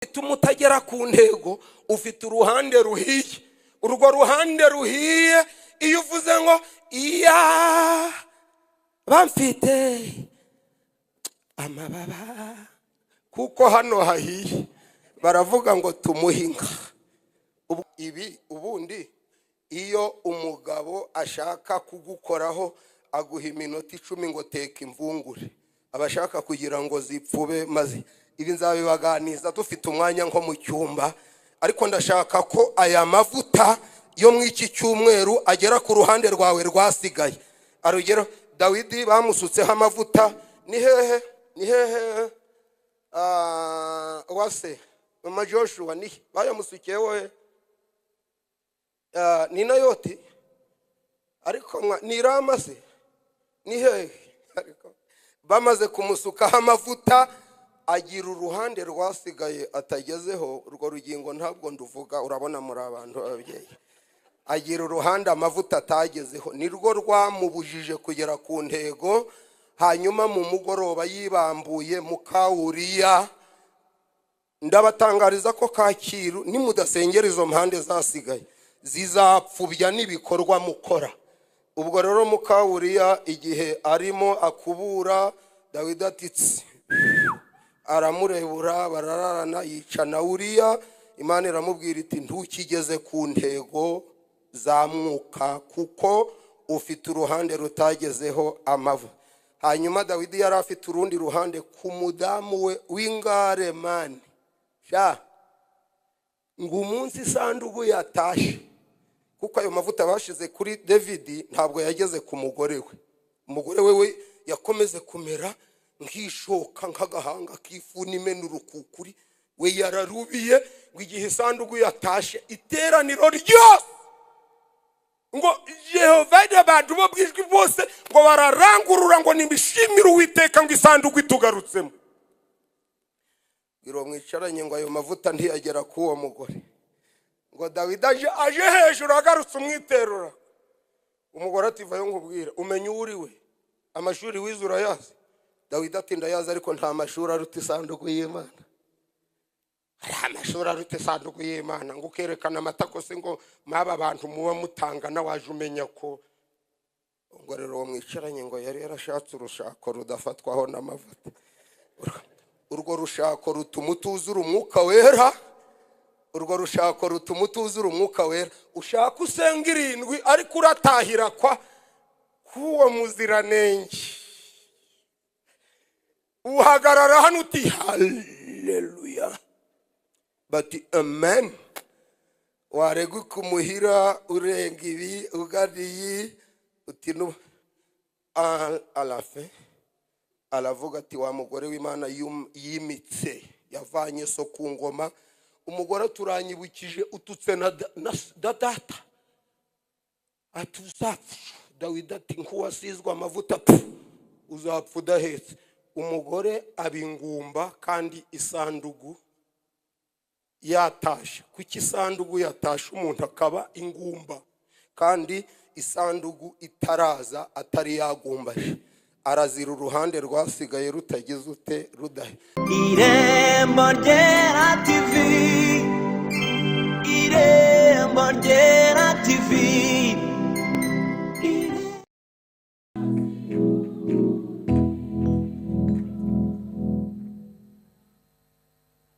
bituma utagera ku ntego. Ufite uruhande ruhiye, urwo ruhande ruhiye iyo uvuze ngo iya bamfite amababa kuko hano hahiye, baravuga ngo tumuhinga. Ibi ubundi iyo umugabo ashaka kugukoraho aguha iminota 10 ngo teka imvungure, abashaka kugira ngo zipfube, maze ibi nzabibaganiza dufite umwanya nko mu cyumba. Ariko ndashaka ko aya mavuta yo mu iki cyumweru agera ku ruhande rwawe rwasigaye. Arugero Dawidi bamusutseho amavuta, ni hehe wase mama Joshua ni bayamusukeho ni Nayoti, ariko ni Rama se ni hehe, ariko bamaze kumusukaho amavuta agira uruhande rwasigaye atagezeho. Urwo rugingo ntabwo nduvuga, urabona muri abantu ababyeyi. Agira uruhande amavuta atagezeho, nirwo rwamubujije kugera ku ntego. Hanyuma mu mugoroba yibambuye mukawuriya. Ndabatangariza ko Kacyiru nimudasengera izo mpande zasigaye zizapfubya n'ibikorwa mukora. Ubwo rero mukawuriya igihe arimo akubura, Dawidi atitse aramurebura, barararana, yica na Uriya. Imana iramubwira iti ntukigeze ku ntego zamuka kuko ufite uruhande rutagezeho amavu. Hanyuma Dawidi yari afite urundi ruhande ku mudamu we w'ingare mani ngo umunsi isanduku yatashe, kuko ayo mavuta bashize kuri David ntabwo yageze ku mugore we. Umugore we yakomeze kumera nk'ishoka, nk'agahanga k'ifuni imena urukukuri. We yararubiye ngo igihe isanduku yatashe iteraniro ryose ngo Yehova n'abantu bo bwijwi bose ngo bararangurura ngo nimishimire Uwiteka ngo isanduku itugarutsemo. Biro mwicaranye ngo ayo mavuta ntiyagera ku uwo mugore. Ngo Dawidi aje hejuru agarutse umwiterura. Umugore ati vayo nkubwira, umenya uri we, amashuri wize urayazi? Dawidi ati ndayazi, ariko nta mashuri aruta isanduku y'Imana. Hari amashuri aruta isanduku y'Imana ngo ukerekana amatako se ngo mwaba abantu muba mutangana waje umenya ko. Ngo rero uwo mwicaranye ngo yari yarashatse urushako rudafatwaho n'amavuta. Urwo rushako rutuma utuzura umwuka wera. Urwo rushako rutuma utuzura umwuka wera. Ushaka usenga 7 ariko uratahira kwa kuwo muziranenge. Uhagarara hano uti haleluya bati amen. Waregu kumuhira urenga ibi ugadiyi uti no alafe alavuga ati wa mugore w'Imana yimitse yavanye so ku ngoma. Umugore turanyibukije ututse na data atuzapfa. Dawidi ati nkuwasizwa amavuta uzapfa udahetse. Umugore abingumba kandi isanduku yatashe. Kuki isanduku yatashe umuntu akaba ingumba kandi isanduku itaraza atari yagumbaje? Arazira uruhande rwasigaye rutagize ute rudahe. Irembo ryera TV, Irembo ryera TV.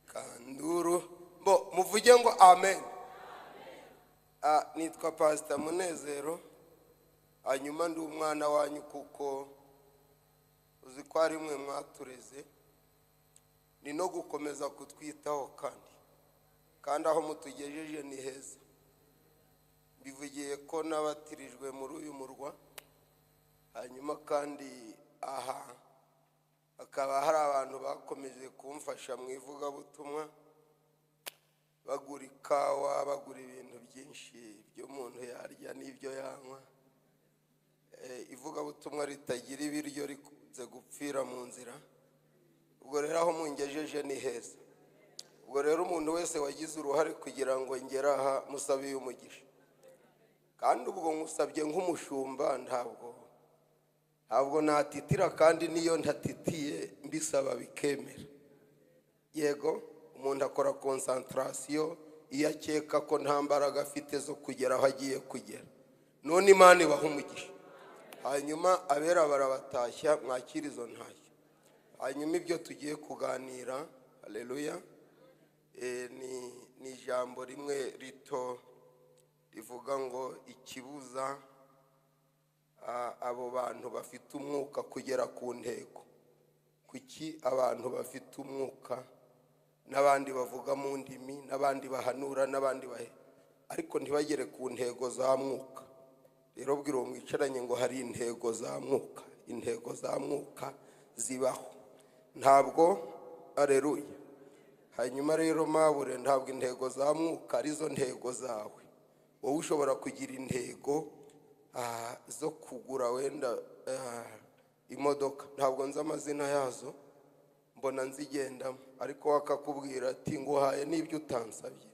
Kanduru bo muvuge ngo amen. Nitwa Pastor Munezero, hanyuma ndi umwana wanyu kuko uzi ko ari mwe mwatureze, ni no gukomeza kutwitaho kandi aho mutugejeje ni heza. Bivugiye ko nabatirijwe muri uyu murwa, hanyuma kandi aha akaba hari abantu bakomeje kumfasha mu ivugabutumwa, bagura ikawa, bagura ibintu byinshi byo umuntu yarya n'ibyo yanywa. Ivugabutumwa ritagira ibiryo rikunze gupfira mu nzira. Ubwo rero aho mungejeje ni heza. Ubwo rero umuntu wese wagize uruhare kugira ngo ngere aha musabiye umugisha. Kandi ubwo musabye nk'umushumba ntabwo natitira, kandi niyo ntatitiye mbisaba bikemera. Yego umuntu akora concentration iyo akeka ko nta mbaraga afite zo kugera aho agiye kugera. None Imana ibaha umugisha. Hanyuma abera barabatashya, mwakira izo ntashya. Hanyuma ibyo tugiye kuganira, haleluya, ni ijambo rimwe rito rivuga ngo ikibuza abo bantu bafite umwuka kugera ku ntego. Kuki abantu bafite umwuka n'abandi bavuga mu ndimi n'abandi bahanura n'abandi ariko ntibagere ku ntego za mwuka? Rero bwira uwo mwicaranye ngo hari intego za mwuka. Intego za mwuka zibaho, ntabwo, haleluya. Hanyuma rero mabure, ntabwo intego za mwuka arizo ntego zawe. Wowe ushobora kugira intego zo kugura wenda imodoka, ntabwo nzi amazina yazo, mbona nzigendamo, ariko wakakubwira ati nguhaye n'ibyo utansabye.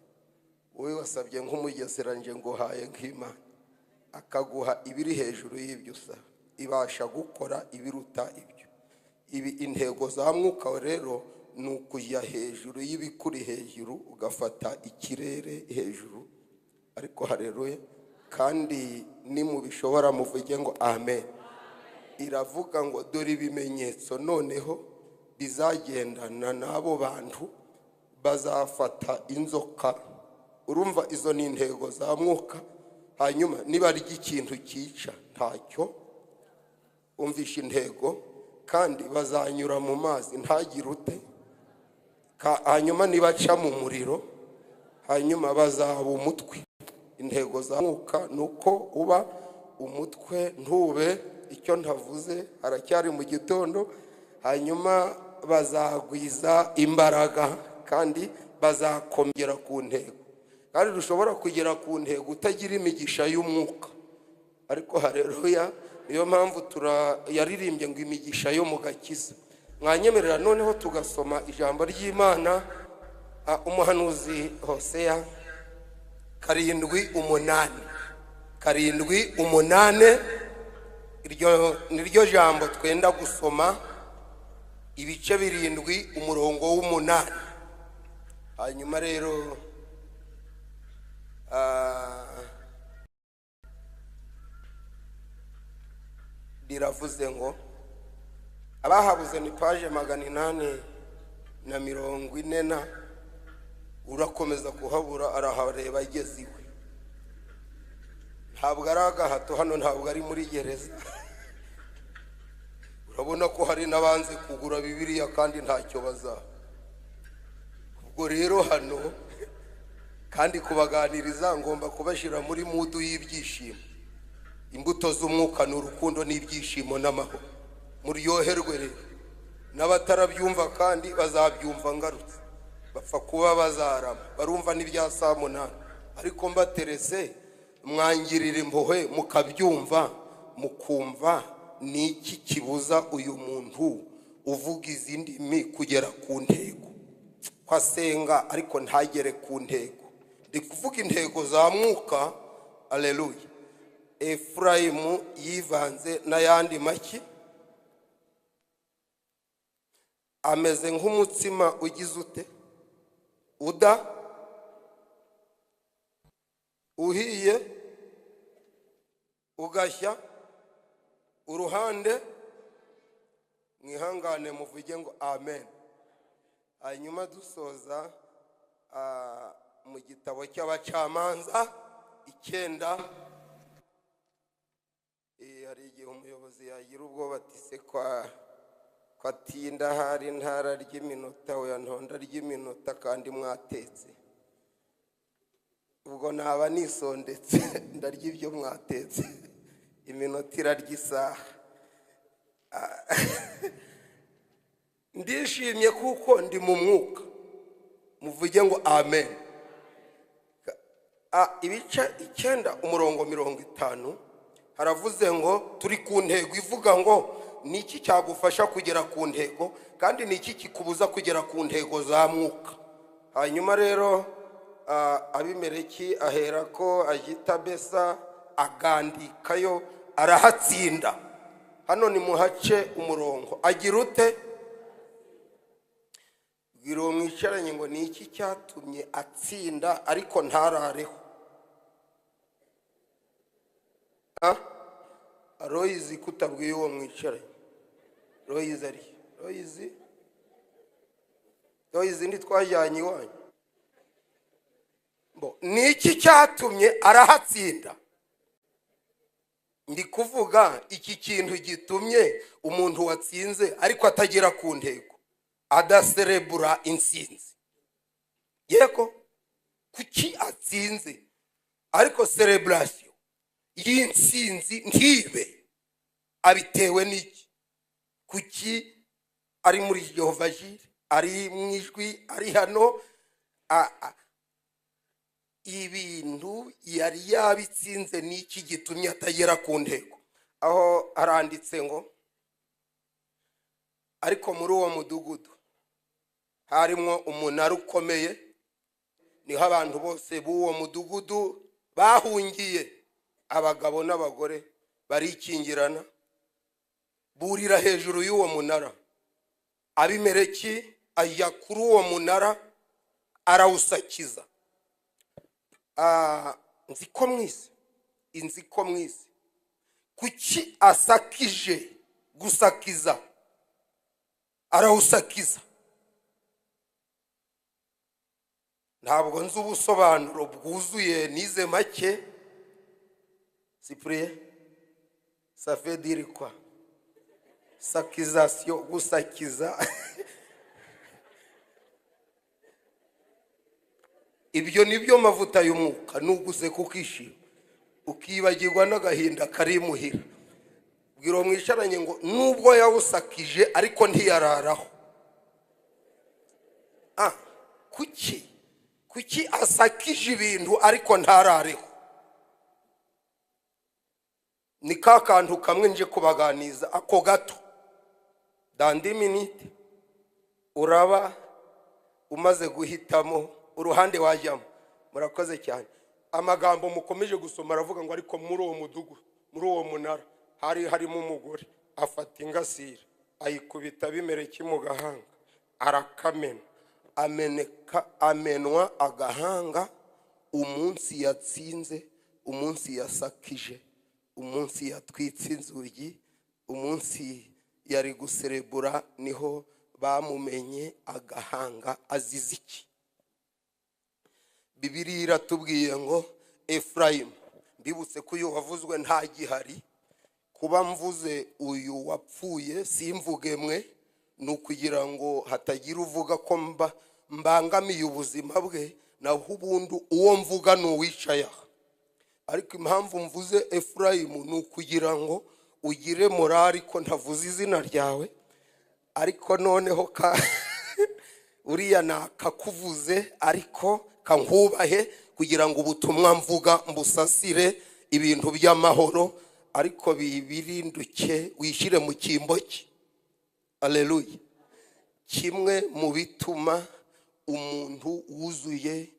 Wowe wasabye nk'umugesera, nje nguhaye nk'Imana, akaguha ibiri hejuru y'ibyo usaba, ibasha gukora ibiruta ibyo. Ibi intego za mwuka rero ni ukujya hejuru y'ibikuri hejuru, ugafata ikirere hejuru. Ariko haleluya, kandi ni mu bishobora muvuge ngo amen. Iravuga ngo dore ibimenyetso noneho bizagendana n'abo bantu, bazafata inzoka. Urumva izo ni intego za mwuka. Hanyuma nibarya ikintu cyica ntacyo, umvisha intego. Kandi bazanyura mu mazi ntagire ute. Hanyuma nibaca mu muriro, hanyuma bazaba umutwe. Intego za mwuka nuko uba umutwe, ntube icyo ntavuze, haracyari mu gitondo. Hanyuma bazagwiza imbaraga kandi bazakomera ku ntego. Kandi dushobora kugera ku ntego utagira imigisha y'umwuka. Ariko haleluya, niyo mpamvu yaririmbye ngo imigisha yo mu gakiza. Mwanyemerera noneho tugasoma ijambo ry'Imana, umuhanuzi Hosea 7:8. Iryo niryo jambo twenda gusoma, ibice 7 umurongo w'8. Hanyuma rero biravuze ngo abahabuze ni page 840. Urakomeza kuhabura, arahareba ageze iwe. Ntabwo ari agahato hano, ntabwo ari muri gereza. Urabona ko hari n'abanze kugura Bibiliya kandi ntacyo bazaba. Ubwo rero hano kandi kubaganiriza ngomba kubashira muri mudu y'ibyishimo. Imbuto z'umwuka ni urukundo n'ibyishimo n'amahoro. Muryoherwe rero. N'abatarabyumva kandi bazabyumva ngarutse. Bapfa kuba bazarama, barumva n'ibya saa 8. Ariko mbaterese mwangirira impuhwe mukabyumva, mukumva ni iki kibuza uyu muntu uvuga izindi ndimi kugera ku ntego. Kwasenga ariko ntagere ku ntego. Ndi kuvuga intego za mwuka, haleluya. Efraimu yivanze n'ayandi maki, ameze nk'umutsima ugize ute, uhiye ugashya uruhande. Mwihangane muvuge ngo amen. Hanyuma dusoza mu gitabo cy'abacamanza 9. Hari igihe umuyobozi yagira ubwoba ati se kwatinda hari ntara ry'iminota, oya ntonda ry'iminota kandi mwatetse. Ubwo naba nisondetse ndarya ibyo mwatetse, iminota irarya isaha. Ndishimye kuko ndi mu mwuka. Muvuge ngo amen. Ibice 9 umurongo 50 haravuze ngo turi ku ntego. Ivuga ngo niki cyagufasha kugera ku ntego kandi niki kikubuza kugera ku ntego za mwuka. Hanyuma rero Abimeleki ahera ko agita Besa agandikayo arahatsinda. Hano ni muhace umurongo agira ute. bwira uwo mwicaranye ngo ni iki cyatumye atsinda ariko ntarareho. Royizi kutabwiye uwo mwicaranye. Royizi ari Royizi ndi twajyanye iwanyu. Ni iki cyatumye arahatsinda? Ndi kuvuga iki kintu gitumye umuntu watsinze ariko atagera ku ntego, adaserebura intsinzi. Yego, kuki atsinze ariko celebration y'intsinzi ntibe? Abitewe n'iki? Kuki ari muri Jehova Jire, ari mu ijwi, ari hano? Ibintu yari yabitsinze n'iki gitumye atagera ku ntego? Aho aranditse ngo ariko muri uwo mudugudu harimo umunara ukomeye, niho abantu bose b'uwo mudugudu bahungiye, abagabo n'abagore barikingirana, burira hejuru y'uwo munara. Abimeleki ajya kuri uwo munara arawusakiza. Inzi ko mwisi kuki asakije gusakiza, arawusakiza? Ntabwo nzi ubusobanuro bwuzuye, nize make. Cyprien, ça veut dire quoi? Sakization, gusakiza. Ibyo nibyo mavuta y'umwuka, nuguze kukishima ukibagirwa n'agahinda kari muhira. Bwira mwisharanye ngo nubwo yawusakije ariko ntiyararaho. Kuki asakije ibintu ariko ntarareho? Ni ka kantu kamwe nje kubaganiza ako gato. Dandi minute uraba umaze guhitamo uruhande wajyamo. Murakoze cyane. Amagambo mukomeje gusoma aravuga ngo ariko muri uwo mudugudu, muri uwo munara harimo umugore afata ingasire ayikubita Abimeleki mu gahanga, arakamena, amenwa agahanga. Umunsi yatsinze, umunsi yasakije, umunsi yatwitse inzugi, umunsi yari guserebura, niho bamumenye agahanga azize iki. Bibiliya iratubwiye ngo Efrayimu, mbibutse ko uyu wavuzwe nta gihari. Kuba mvuze uyu wapfuye simvuge mwe, ni ukugira ngo hatagira uvuga ko mbangamiye ubuzima bwe, naho ubundi uwo mvuga ni uwicaye aha. Ariko impamvu mvuze Efrayimu ni ukugira ngo ugire morali ko ntavuze izina ryawe, ariko noneho uriya nakakuvuze ariko kankubahe kugira ngo ubutumwa mvuga mbusasire ibintu by'amahoro, ariko bibirinduke wishyire mu cyimbo cye. Haleluya. Kimwe mu bituma umuntu wuzuye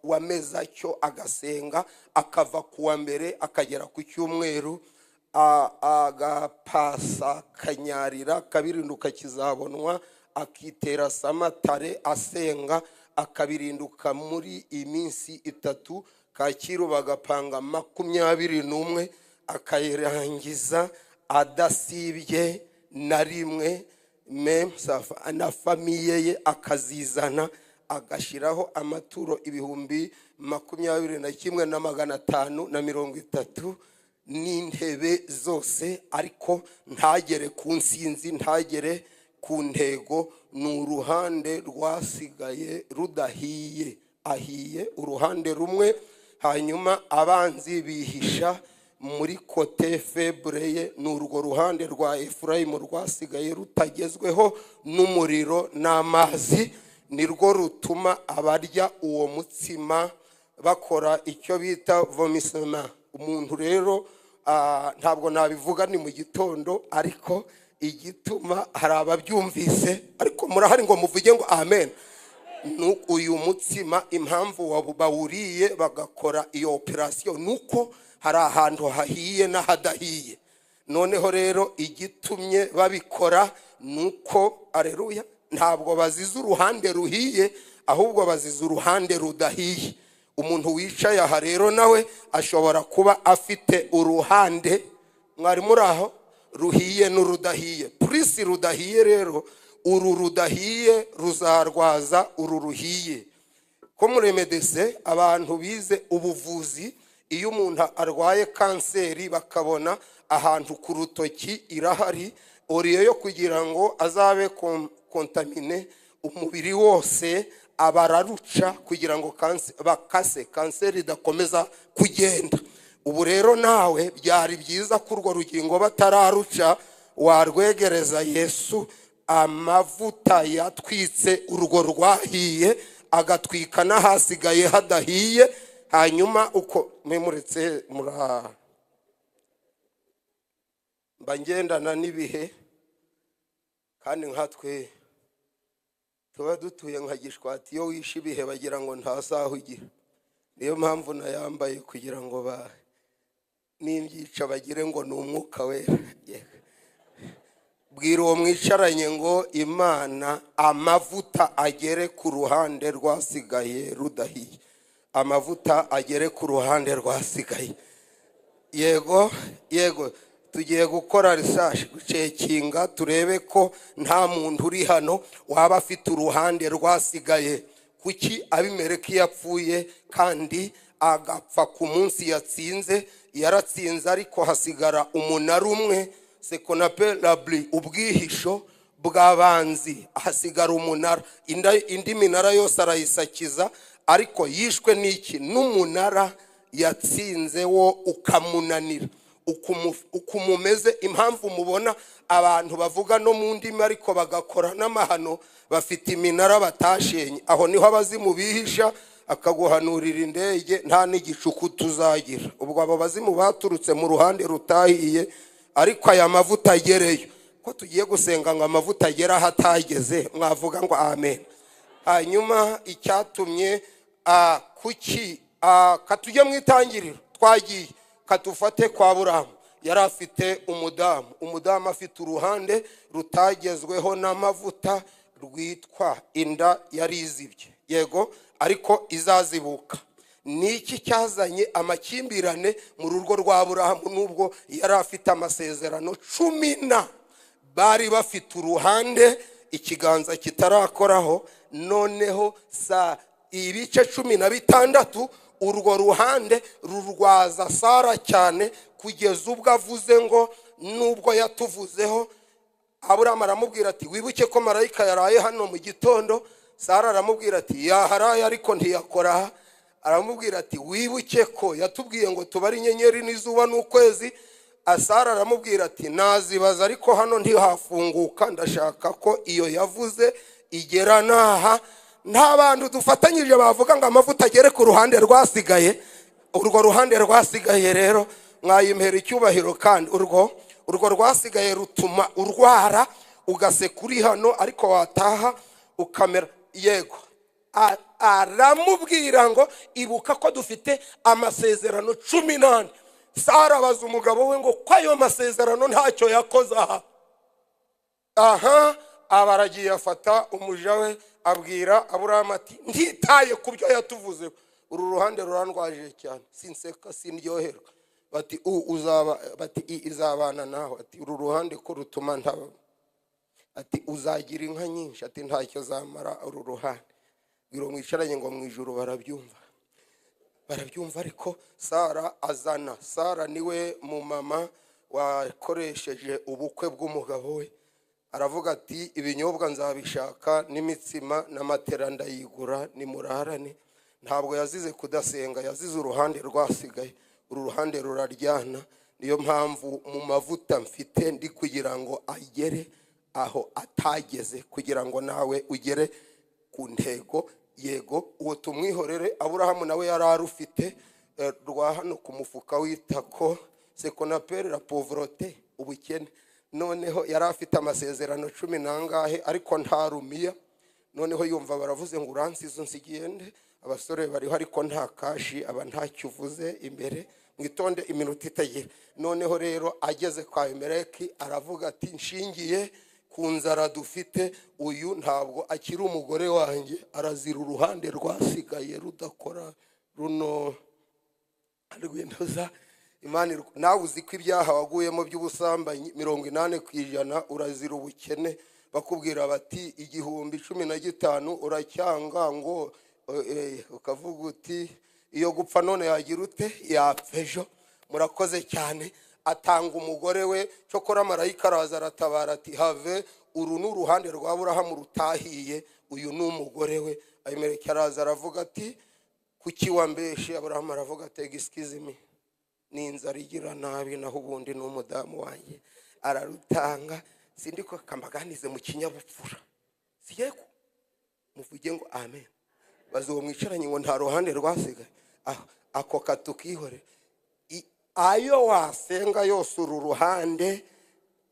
wameza cyo agasenga akava kuwa mbere akagera ku cyumweru, agapasa kanyarira kabirinduka kizabonwa, akitera samatare asenga akabirinduka muri iminsi 3, Kacyiru bagapanga 21 akayirangiza adasibye na rimwe, na famiye ye akazizana, agashiraho amaturo 21,530 n'intebe zose, ariko ntagere ku nsinzi, ntagere ku ntego. Ni uruhande rwasigaye rudahiye, ahiye uruhande rumwe. Hanyuma abanzi bihisha muri kote febreye, ni urwo ruhande rwa Efrayimu rwasigaye rutagezweho n'umuriro n'amazi, nirwo rutuma abarya uwo mutsima bakora icyo bita vomissement. Umuntu rero ntabwo nabivuga ni mu gitondo, ariko igituma hari ababyumvise, ariko murahari ngo muvuge ngo amen. Uyu mutsima impamvu bawuriye bagakora iyo operation nuko hari ahantu hahiye n'ahadahiye. Noneho rero igitumye babikora nuko, aleluya, ntabwo bazize uruhande ruhiye ahubwo bazize uruhande rudahiye. Umuntu wicaye aha rero nawe ashobora kuba afite uruhande mwari muri aho ruhiye n'urudahiye. Purisi rudahiye rero, uru rudahiye ruzarwaza uru ruhiye. Ko muri medecine abantu bize ubuvuzi, iyo umuntu arwaye kanseri bakabona ahantu ku rutoki irahari, oriyo yo kugira ngo azabe kontamine umubiri wose abararuca kugira ngo bakase kanseri idakomeza kugenda. Ubu rero nawe byari byiza ko urwo rugingo batararuca warwegereza Yesu, amavuta yatwitse urwo rwahiye agatwika n'ahasigaye hadahiye. Hanyuma uko memuretse bangendana n'ibihe, kandi nkatwe tuba dutuye nka Gishwati, iyo wishe ibihe bagira ngo ntazahugira. Niyo mpamvu nayambaye kugira ngo nimyica bagire ngo ni umwuka wera. Bwira uwo mwicaranye ngo Imana amavuta agere ku ruhande rwasigaye rudahiye, amavuta agere ku ruhande rwasigaye. Yego tugiye gukora research, gucekinga turebe ko nta muntu uri hano waba afite uruhande rwasigaye. Kuki Abimeleki yapfuye kandi agapfa ku munsi yatsinze? Yaratsinze ariko hasigara umunara umwe, sekonapelabli, ubwihisho bw'abanzi, hasigara umunara. Indi minara yose arayisakiza, ariko yishwe n'iki? N'umunara yatsinze wo ukamunanira. Ukumumeze impamvu mubona abantu bavuga no mu ndimi ariko bagakora n'amahano bafite iminara batashenye. Aho niho abazimu bihisha, akaguhanurira indege nta n'igicuku tuzagira. Ubwo abo bazimu baturutse mu ruhande rutahiye, ariko aya mavuta agereyo. Ko tugiye gusenga ngo amavuta agera hatageze, mwavuga ngo amen. Hanyuma icyatumye kuki katujye mu itangiriro, twagiye katufate kwa Aburahamu. Yari afite umudamu afite uruhande rutagezweho n'amavuta rwitwa inda yarizibye. Yego, ariko izazibuka. Niki cyazanye amakimbirane mu rugo rwa Aburahamu? Nubwo yari afite amasezerano 10 bari bafite uruhande ikiganza kitarakoraho, noneho ibice 16 urwo ruhande rurwaza Sara cyane, kugeza ubwo avuze ngo nubwo yatuvuzeho. Aburahamu aramubwira ati wibuke ko marayika yaraye hano mu gitondo. Sara aramubwira ati yaharaye ariko ntiyakora. Aramubwira ati wibuke ko yatubwiye ngo tubari inyenyeri n'izuba n'ukwezi. Sara aramubwira ati nazibaza ariko hano ntihafunguka, ndashaka ko iyo yavuze igera naha. Nta bantu dufatanyije bavuga ngo amavuta agere ku ruhande rwasigaye. Urwo ruhande rwasigaye rero mwayimpera icyubahiro, kandi urwo rwasigaye rutuma urwara ugasekuri hano, ariko wataha ukamera. Yego, aramubwira ngo ibuka ko dufite amasezerano 18. Sara abaza umugabo we ngo ko ayo masezerano ntacyo yakoze aha. Abaragiye afata umuja we abwira Aburahamu ati ntitaye ku byo yatuvuze, uru ruhande rurandwaje cyane, sinseka sindyoherwa. Bati izabana naho. Ati uru ruhande ko rutuma ntaba. Ati uzagira inka nyinshi. Ati ntacyo zamara uru ruhande. Biro mwicaranye ngo mu ijuru barabyumva. Ariko Sara azana. Sara niwe mu mama wakoresheje ubukwe bw'umugabo we. Aravuga ati ibinyobwa nzabishaka n'imitsima n'amatera ndayigura nimurarane. Ntabwo yazize kudasenga, yazize uruhande rwasigaye. Uru ruhande ruraryana. Niyo mpamvu mu mavuta mfite ndi kugira ngo agere aho atageze, kugira ngo nawe ugere ku ntego. Yego, uwo tumwihorere. Aburahamu nawe yari arufite rwa hano ku mufuka witako, sekonapere la pauvreté, ubukene. Noneho yari afite amasezerano 10 nangahe, ariko nta rumiya. Noneho yumva baravuze ngo uransizo nsigende, abasore bariho ariko nta kashi, aba ntacyo uvuze imbere, mwitonde iminota itagera. Noneho rero ageze kwa Abimeleki aravuga ati nshingiye ku nzara dufite, uyu ntabwo akiri umugore wanjye, arazira uruhande rwasigaye rudakora runo rw'intoza. Imana nawe uzi ko ibyaha waguyemo by'ubusambanyi 80% urazira ubukene, bakubwira bati 15,000 uracyanga ngo ukavuga uti iyo gupfa none yagira ute yapfa ejo. Murakoze cyane. Atanga umugore we, cyokora marayika araza aratabara ati have uru n'uruhande rwa Aburahamu rutahiye, uyu ni umugore we. Ayimereka araza aravuga ati kuki wambeshe? Aburahamu aravuga ati excuse me, ni inzara igira nabi, naho ubundi n'umudamu wanjye ararutanga. Sindiko kambaganize mu kinyabupfura, siyeko muvuge ngo amen. Bazo mwicaranye ngo nta ruhande rwasigaye, ako katukihore. Ayo wasenga yose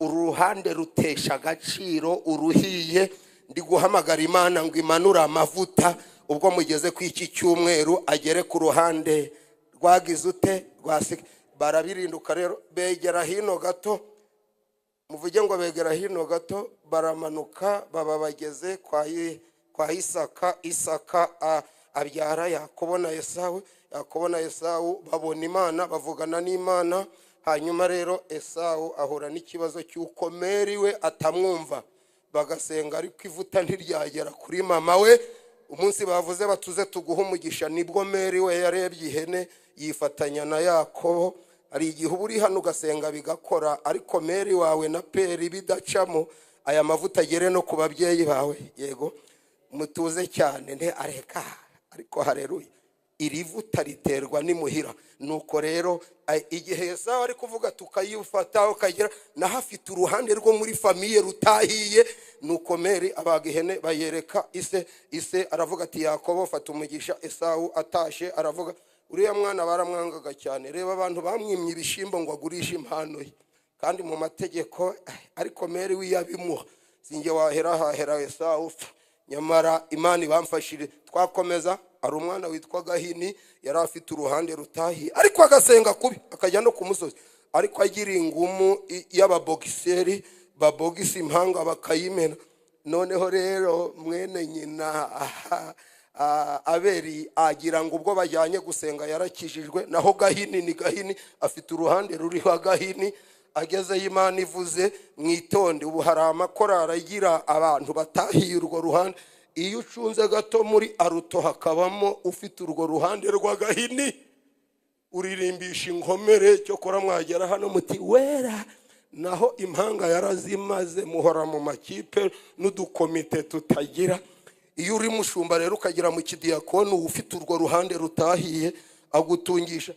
uruhande rutesha agaciro, uruhiye. Ndi guhamagara Imana ngo imanura amavuta ubwo mugeze ku iki cyumweru agere ku ruhande rwagize ute rwasigaye. Barabirinduka rero, begera hino gato, muvuge ngo begera hino gato. Baramanuka baba bageze kwa Isaka abyara Yakobo na Esawu. Yakobo na Esawu babona Imana, bavugana n'Imana. Hanyuma rero Esawu ahura n'ikibazo cy'uko Meri we atamwumva, bagasenga ariko ivuta ntiryagera kuri mama we. Umunsi bavuze batuze tuguha umugisha, nibwo Meri we yarebye ihene yifatanya na Yakobo. Ari igihe uri hano ugasenga bigakora, ariko Meri wawe na Peri bidacamo, aya mavuta agere no ku babyeyi bawe. Yego mutuze cyane nde areka, ariko haleluya. Iri vuta riterwa n'imuhira. Nuko rero igihe Esawu ari kuvuga tukayifata ukagira na hafite uruhande rwo muri famiye rutahiye. Nuko Meri abaga ihene bayereka ise aravuga ati Yakobo fata umugisha. Esawu atashe aravuga uriya mwana baramwangaga cyane, reba abantu bamwimye ibishimbo ngo agurishe impano ye, kandi mu mategeko, ariko Meri wiyabimuha. Singe wahera Esawu, nyamara Imana ibamfashire. Twakomeza. Ari umwana witwa Gahini, yari afite uruhande rutahiye, ariko agasenga kubi, akajya no ku musozi, ariko agira ingumu y'ababogiseri babogisa impanga bakayimena. Noneho rero mwene nyina Aberi agira ngo ubwo bajyanye gusenga yarakijijwe, naho Gahini ni Gahini afite uruhande ruriho Gahini. Ageze Imana ivuze mwitonde, ubu hari amakorara agira abantu batahiye urwo ruhande. Iyo ucunze gato muri aruto hakabamo ufite urwo ruhande rwa Gahini, uririmbisha inkomere. Cyokora mwagera hano muti wera, naho impanga yarazimaze, muhora mu makipe n'udukomite tutagira. Iyo uri mushumba rero ukagira mu kidiyakoni ufite urwo ruhande rutahiye agutungisha.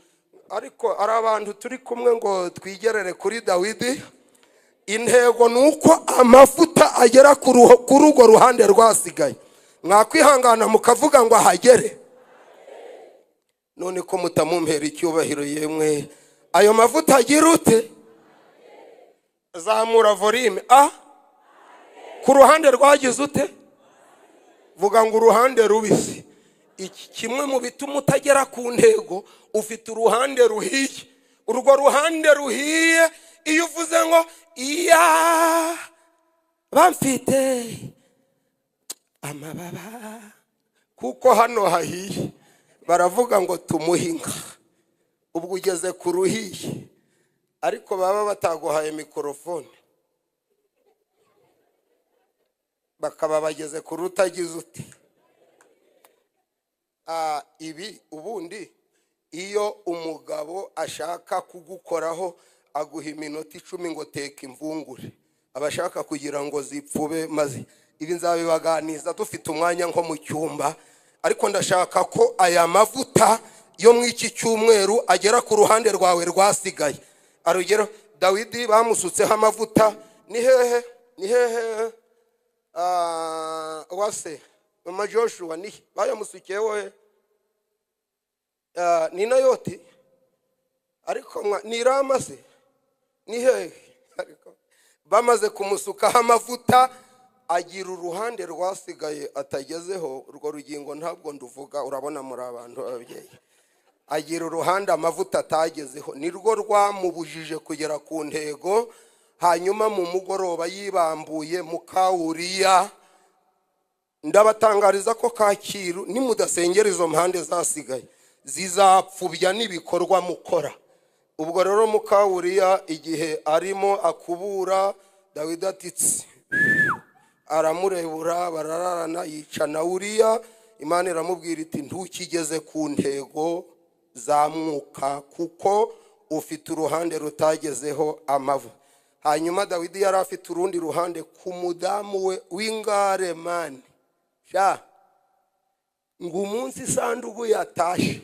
Ariko ari abantu turi kumwe ngo twigerere kuri Dawidi. Intego nuko amafuta agera kuri urwo ruhande rwasigaye. Mwakwihangana mukavuga ngo ahagere. None ko mutamumpera icyubahiro yemwe, ayo mavuta agira ute? Zamura volume ku ruhande rwagize ute? Vuga ngo uruhande rubisi. Iki kimwe mu bituma utagera ku ntego, ufite uruhande ruhiye. Urwo ruhande ruhiye iyo uvuze ngo iya bamfite amababa kuko hano hahiye, baravuga ngo tumuhinga. Ubwo ugeze ku ruhiye, ariko baba bataguhaye mikrofone, bakaba bageze ku rutagize uti. Ibi ubundi iyo umugabo ashaka kugukoraho aguha iminota 10 ngo teka imvungure, abashaka kugira ngo zipfube. Maze ibi nzabibaganiza dufite umwanya nko mu cyumba, ariko ndashaka ko aya mavuta yo mu iki cyumweru agera ku ruhande rwawe rwasigaye. Arugero Dawidi bamusutseho amavuta, ni hehe wase mama Joshua ni bayamusukeho ni Nayoti, ariko ni Rama se ni hehe, ariko bamaze kumusukaho amavuta agira uruhande rwasigaye atagezeho. Urwo rugingo ntabwo nduvuga, urabona muri abantu ababyeyi. Agira uruhande amavuta atagezeho, nirwo rwamubujije kugera ku ntego. hanyuma mu mugoroba yibambuye mukawuriya. Ndabatangariza ko Kacyiru nimudasengera izo mpande zasigaye zizapfubya n'ibikorwa mukora. Ubwo rero mukawuriya igihe arimo akubura, Dawidi atitse aramurebura, barararana, yica na Uriya. Imana iramubwira iti ntukigeze ku ntego za mwuka kuko ufite uruhande rutagezeho amavu. Hanyuma Dawidi yari afite urundi ruhande ku mudamu we w'ingare mani. Ngo umunsi isanduku yatashe,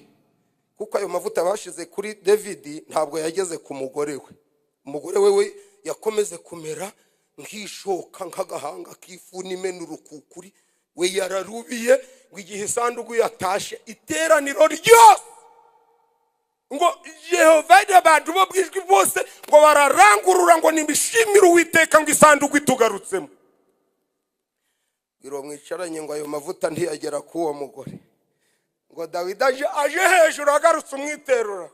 kuko ayo mavuta bashize kuri David ntabwo yageze ku mugore we. Umugore we yakomeze kumera nk'ishoka nk'agahanga k'ifuni imena urukukuri. We yararubiye ngo igihe isanduku yatashe iteraniro ryose ngo Yehova y'abantu bo bwijwi bose ngo bararangurura ngo nibishimire Uwiteka ngo isanduku itugarutsemo. Biro mwicaranye ngo ayo mavuta ntiyagera ku uwo mugore. Ngo Dawidi aje hejuru agarutse umwiterura.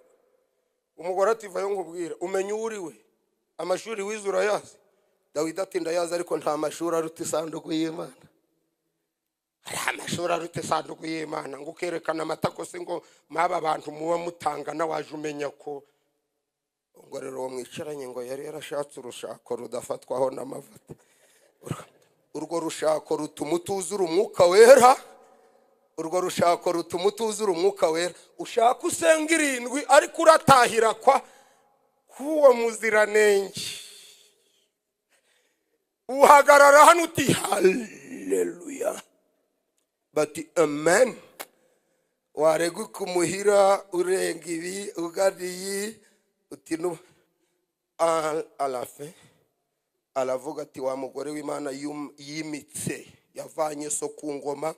Umugore ati vayo nkubwira umenye uri we, amashuri wize urayazi? Dawidi ati ndayazi ariko nta mashuri aruta isanduku y'Imana. Ari amashuri aruta isanduku y'Imana ngo ukerekana amatako se ngo maba abantu muba mutangana waje umenya ko. Ngo rero uwo mwicaranye ngo yari yarashatse urushako rudafatwaho n'amavuta. Urwo rushako rutuma utuzura umwuka wera. Urwo rushako rutuma utuzura umwuka wera. Ushaka usenga 7 ariko uratahira kwa kuwo muziranenge. Uhagarara hano uti haleluya bati amen. Waregu kumuhira urenga ibi ugariyi uti no alafe alavuga ati wa mugore w'Imana yimitse yavanye so ku ngoma.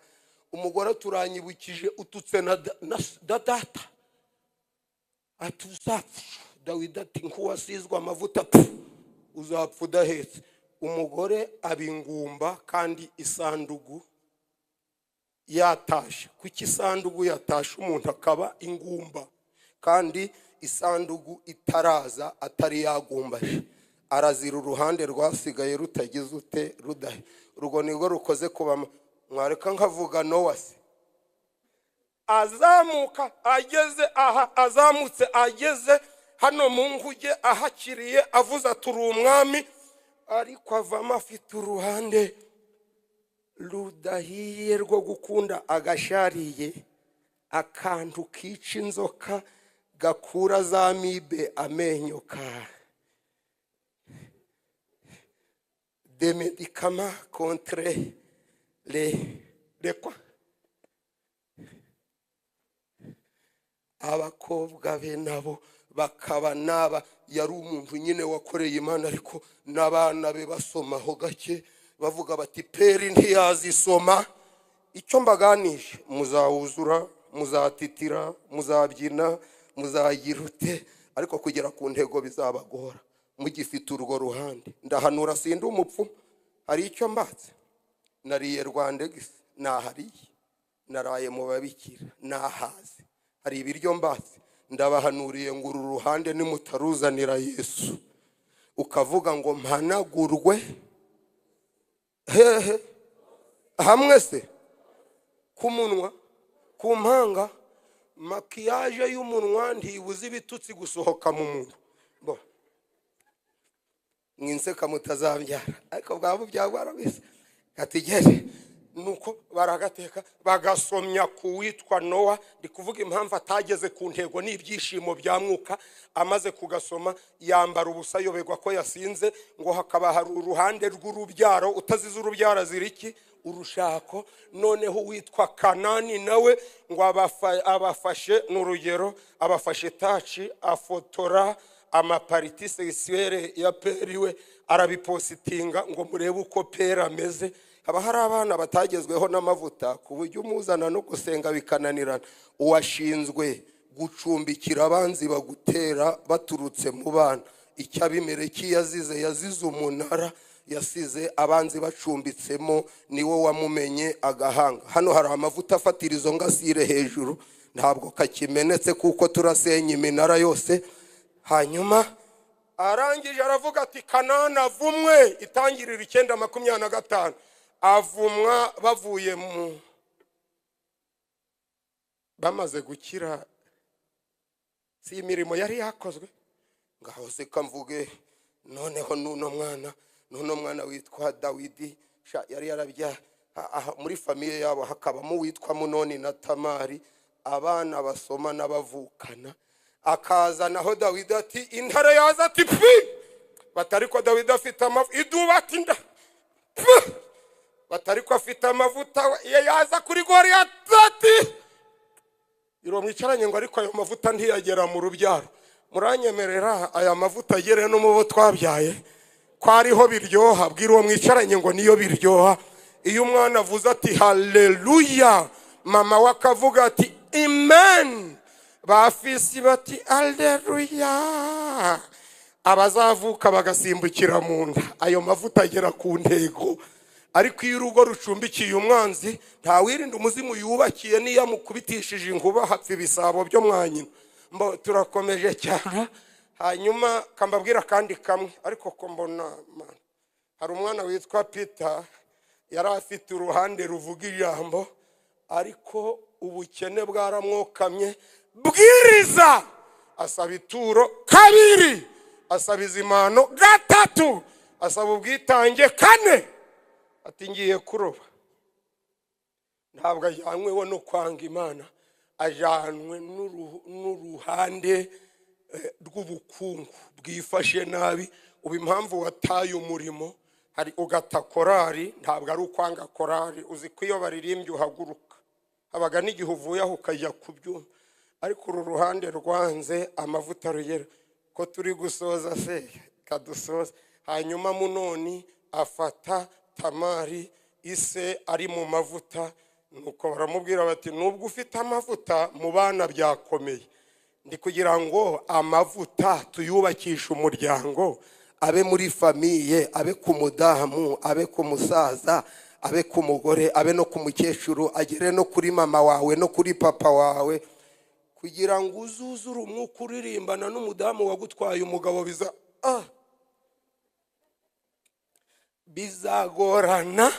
Umugore turanyibukije ututse na data atuzapfa. Dawidi ati nkuwasizwe amavuta uzapfa udahetse. Umugore abingumba kandi isandugu yatashe. Kuki isandugu yatashe umuntu akaba ingumba kandi isandugu itaraza atari yagumbashe? Arazira uruhande rwasigaye rutagize ute rudahe. Urwo nirwo rukoze kuba mwareka nkavuga Nowa se azamuka ageze aha, azamutse ageze hano mu nguge ahakiriye avuza turi umwami, ariko avamo afite uruhande rudahiye rwo gukunda agashariye, akantu kica inzoka gakura za mibe amenyo ka des médicaments contre les quoi. Abakobwa be nabo bakaba naba yari umuntu nyine wakoreye Imana, ariko nabana be basomaho gake bavuga bati peri ntiyazisoma. Icyo mbaganije muzawuzura, muzatitira, muzabyina, muzagirute, ariko kugera ku ntego bizabagora mugifite urwo ruhande. Ndahanura sindi umupfu, hari icyo mbatse. Nariye Rwandegisi nahariye, naraye mu babikira nahaze, hari ibiryo mbatse. Ndabahanuriye ngo uru ruhande nimutaruzanira Yesu ukavuga ngo mpanagurwe hehe hamwe se ku munwa ku mpanga, makiyaje y'umunwa ntibuze ibitutsi gusohoka mu muntu. Bo mwinseka mutazabyara, ariko bwabo byagwara bise katigere nuko baragateka bagasomya kuwitwa Nowa. Ndi kuvuga impamvu atageze ku ntego n'ibyishimo bya mwuka. Amaze kugasoma yambara ubusa yoberwa ko yasinze. Ngo hakaba hari uruhande rw'urubyaro, utazize urubyaro ziriki urushako. Noneho witwa Kanani nawe ngo abafashe n'urugero, abafashe tachi afotora amapariti sexuelle ya periwe, arabipositinga ngo murebe uko pera ameze. Haba hari abana batagezweho n'amavuta ku buryo umuzana no gusenga bikananirana. Uwashinzwe gucumbikira abanzi bagutera baturutse mu bana. Icyabimereki yazize umunara, yasize abanzi bacumbitsemo, niwe wamumenye agahanga. Hano hari amavuta afatira izo ngasire hejuru, ntabwo kakimenetse kuko turasenya iminara yose. Hanyuma arangije aravuga ati Kanani avumwe. Itangirira 9:25 avumwa bavuye mu bamaze gukira. Si imirimo yari yakozwe ngaho seka mvuge. Noneho nuno mwana witwa Dawidi yari yarabya muri famiye yabo hakabamo witwa Munoni na Tamari, abana basoma n'abavukana. Akazanaho Dawidi ati intare yaza ati pfi, batari ko Dawidi afite amavuta iduba ati nda pfi, batari ko afite amavuta yaza kuri Goliyati ati iro mwicaranye ngo ariko ayo mavuta ntiyagera mu rubyaro. Muranyemerera aya mavuta agere no mu bo twabyaye ko ariho biryoha. Bwira uwo mwicaranye ngo niyo biryoha. Iyo umwana avuze ati haleluya, mama wakavuga ati amen, bafisi bati haleluya, abazavuka bagasimbukira mu nda. Ayo mavuta agera ku ntego. Ariko iyo urugo rucumbikiye umwanzi, nta wirinda umuzimu yubakiye niyo mukubitishije inkuba hapfa ibisabo byo mwanyina. Mbo turakomeje cyane. Hanyuma kambabwira kandi kamwe, ariko ko mbona hari umwana witwa Peter yari afite uruhande ruvuga ijambo, ariko ubukene bwaramwokamye. Bwiriza asaba ituro 2, asaba izimano 3, asaba ubwitange 4. Ati ngiye kuroba. Ntabwo ajyanwe no kwanga Imana, ajanwe n'uruhande rw'ubukungu bwifashe nabi. Ubu impamvu wataye umurimo hari ugata korari, ntabwo ari ukwanga korari. Uzi ko iyo baririmbye uhaguruka, habaga n'igihe uvuye aho ukajya kubyumva. Ariko uru ruhande rwanze amavuta rugera ko turi gusoza se kadusoza. Hanyuma Munoni afata Tamari ise ari mu mavuta, nuko baramubwira bati nubwo ufite amavuta mu bana byakomeye. Ndi kugira ngo amavuta tuyubakisha umuryango, abe muri famiye, abe ku mudamu, abe ku musaza, abe ku mugore, abe no ku mukecuru, agere no kuri mama wawe no kuri papa wawe, kugira ngo uzuzure umwuka uririmbana n'umudamu wagutwaye umugabo. Bizagorana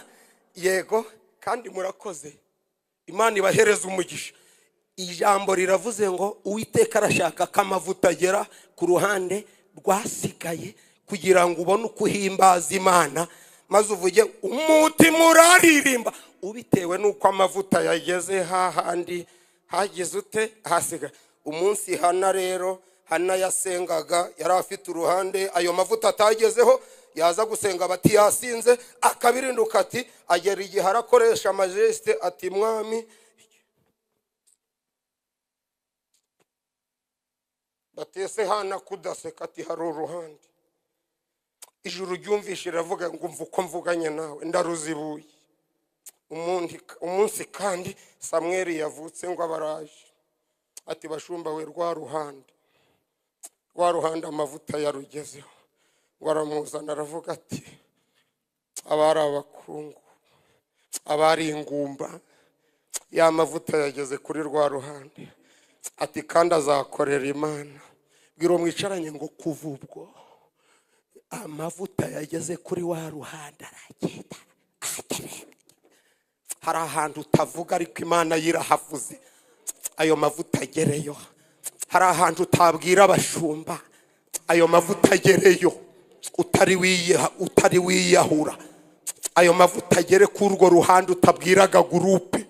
yego, kandi murakoze. Imana ibahereza umugisha. Ijambo riravuze ngo Uwiteka arashaka ko amavuta agera ku ruhande rwasigaye, kugira ngo ubone uko uhimbaza Imana, maze uvuge umutima uraririmba ubitewe nuko amavuta yageze hahandi hagize ute hasigaye. Umunsi Hana rero, Hana yasengaga, yari afite uruhande ayo mavuta atagezeho, yaza gusenga bati yasinze, akabirinduka ati agera igihe arakoresha amajeste ati mwami batese Hana kudaseka ati hari uruhande. Ijuru ryumvishe riravuga ngo umva uko mvuganye nawe ndaruzibuye. Umunsi kandi Samweli yavutse ngo abaraje ati bashumba we rwa ruhande amavuta yarugezeho. Waramuzana aravuga ati abari abakungu, abari ingumba, ya mavuta yageze kuri rwa ruhande. Ati kandi azakorera Imana. Bwira mwicaranye ngo kuva ubwo amavuta yageze kuri wa ruhande aragenda. Hari ahantu utavuga ariko Imana yirahavuze ayo mavuta agereyo. Hari ahantu utabwira abashumba ayo mavuta agereyo. Utari wiyahura ayo mavuta agere kurwo ruhande utabwiraga gurupe.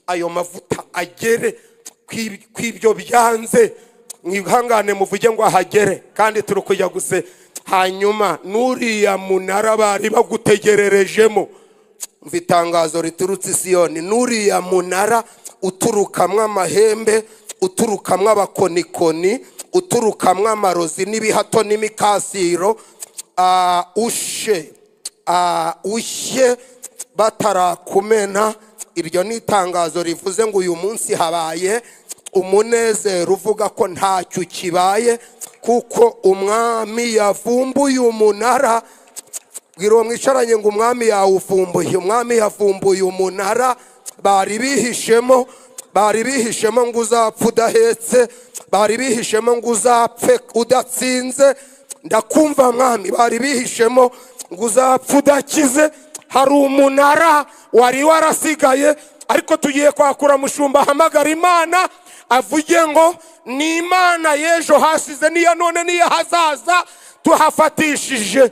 Ayo mavuta agere kwibyo byanze, mwihangane muvuge ngo ahagere kandi turi kujya guse. Hanyuma nuriya munara bari bagutegererejemo, mvitangazo riturutse Siyoni, nuriya munara uturukamwe amahembe, uturukamwe abakonikoni, uturukamwe amarozi n'ibihato n'imikasiro, ushye batarakumena. Iryo ni itangazo rivuze ngo uyu munsi habaye umunezero uvuga ko ntacyo kibaye, kuko umwami yavumbuye umunara. Bwira uwo mwicaranye ngo umwami yawuvumbuye. Umwami yavumbuye umunara bari bihishemo ngo uzapfa udahetse, bari bihishemo ngo uzapfe udatsinze. ndakumva mwami, bari bihishemo ngo uzapfa udakize, hari umunara wari warasigaye, ariko tugiye kwakura mushumba hamagara Imana avuge ngo ni Imana y'ejo hasize n'iya none n'iya hazaza, tuhafatishije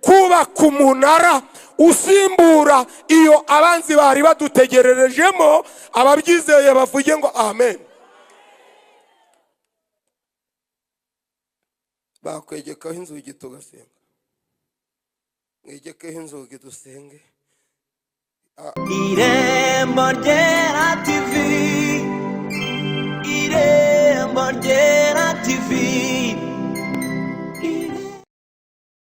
kubaka umunara usimbura iyo abanzi bari badutegererejemo. Ababyizeye bavuge ngo amen. Bakwegekaho inzugi tugasenga, mwegekeho inzugi dusenge. Irembo rye